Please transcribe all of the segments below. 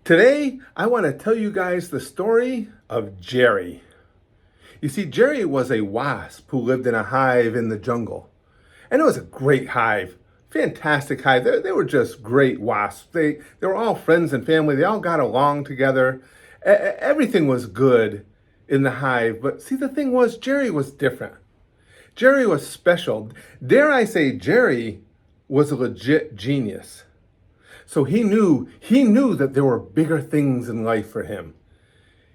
Today, I want to tell you guys the story of Jerry. You see, Jerry was a wasp who lived in a hive in the jungle. And it was a great hive, fantastic hive. They were just great wasps. They were all friends and family. They all got along together. Everything was good in the hive. But see, the thing was, Jerry was different. Jerry was special. Dare I say, Jerry was a legit genius. So he knew that there were bigger things in life for him.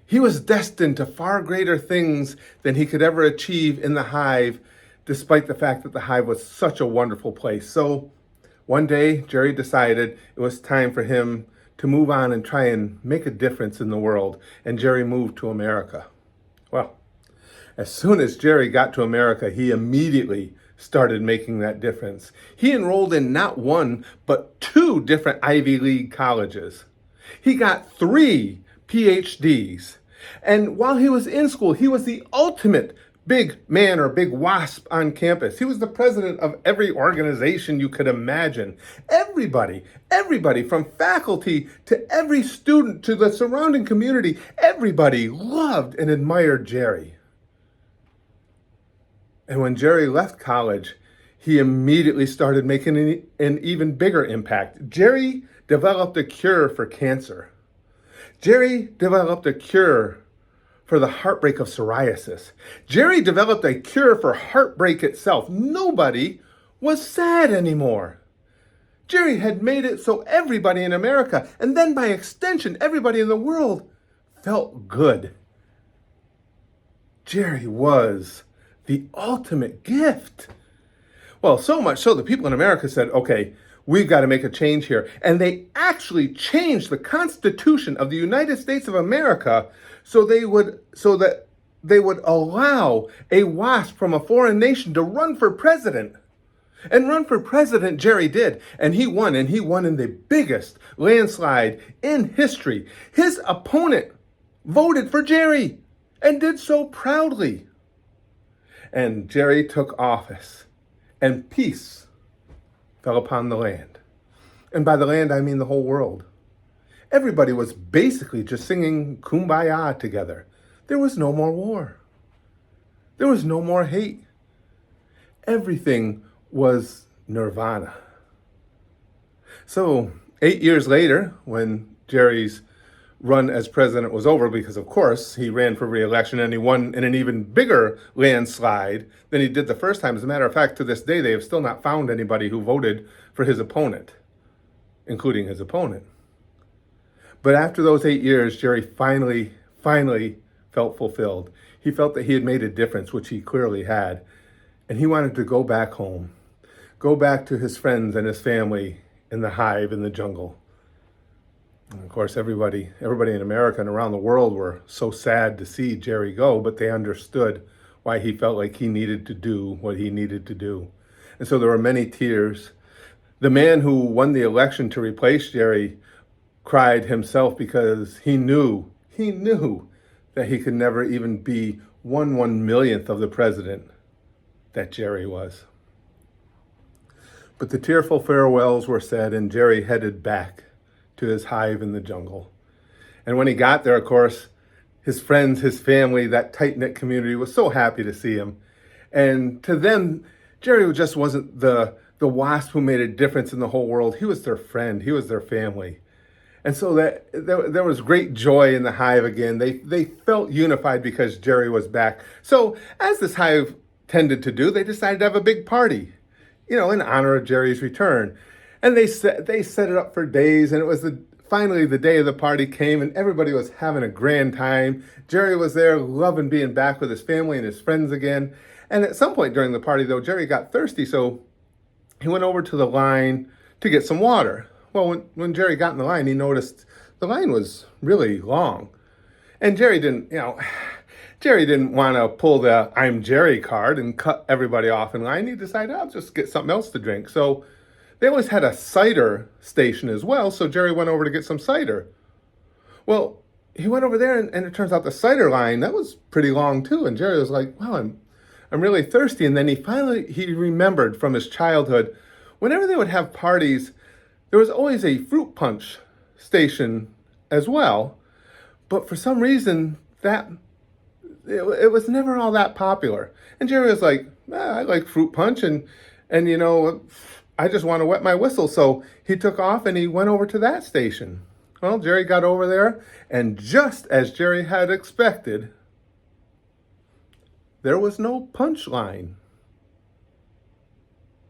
He was destined to far greater things than he could ever achieve in the hive, despite the fact that the hive was such a wonderful place. So one day, Jerry decided it was time for him to move on and try and make a difference in the world. And Jerry moved to America. Well, as soon as Jerry got to America, he immediately started making that difference. He enrolled in not one, but two different Ivy League colleges. He got 3 PhDs. And while he was in school, he was the ultimate big man or big wasp on campus. He was the president of every organization you could imagine. Everybody from faculty to every student to the surrounding community, everybody loved and admired Jerry. And when Jerry left college, he immediately started making an even bigger impact. Jerry developed a cure for cancer. Jerry developed a cure for the heartbreak of psoriasis. Jerry developed a cure for heartbreak itself. Nobody was sad anymore. Jerry had made it so everybody in America, and then by extension, everybody in the world, felt good. Jerry was the ultimate gift. Well, so much so the people in America said, okay, we've got to make a change here. And they actually changed the Constitution of the United States of America so that they would allow a wasp from a foreign nation to run for president. And run for president Jerry did. And he won in the biggest landslide in history. His opponent voted for Jerry and did so proudly. And Jerry took office, and peace fell upon the land. And by the land, I mean the whole world. Everybody was basically just singing Kumbaya together. There was no more war. There was no more hate. Everything was nirvana. So 8 years later, when Jerry's run as president was over, because of course he ran for re-election and he won in an even bigger landslide than he did the first time. As a matter of fact, to this day, they have still not found anybody who voted for his opponent, including his opponent. But after those 8 years, Jerry finally felt fulfilled. He felt that he had made a difference, which he clearly had. And he wanted to go back home, go back to his friends and his family in the hive in the jungle. And of course, everybody in America and around the world were so sad to see Jerry go, but they understood why he felt like he needed to do what he needed to do. And so there were many tears. The man who won the election to replace Jerry cried himself because he knew that he could never even be 1/1,000,000th of the president that Jerry was. But the tearful farewells were said, and Jerry headed back to his hive in the jungle. And when he got there, of course, his friends, his family, that tight-knit community was so happy to see him. And to them, Jerry just wasn't the wasp who made a difference in the whole world. He was their friend. He was their family. And so that there was great joy in the hive again. They felt unified because Jerry was back. So as this hive tended to do, they decided to have a big party, in honor of Jerry's return. And they set it up for days, and it was finally the day of the party came, and everybody was having a grand time. Jerry was there, loving being back with his family and his friends again. And at some point during the party, though, Jerry got thirsty, so he went over to the line to get some water. Well, when Jerry got in the line, he noticed the line was really long. And Jerry didn't want to pull the I'm Jerry card and cut everybody off in line. He decided, I'll just get something else to drink. So they always had a cider station as well, so Jerry went over to get some cider. Well, he went over there, and it turns out the cider line, that was pretty long too. And Jerry was like, wow, I'm really thirsty. And then he remembered from his childhood, whenever they would have parties, there was always a fruit punch station as well. But for some reason, it was never all that popular. And Jerry was like, I like fruit punch, and I just want to wet my whistle. So he took off and he went over to that station. Well, Jerry got over there, and just as Jerry had expected, there was no punchline.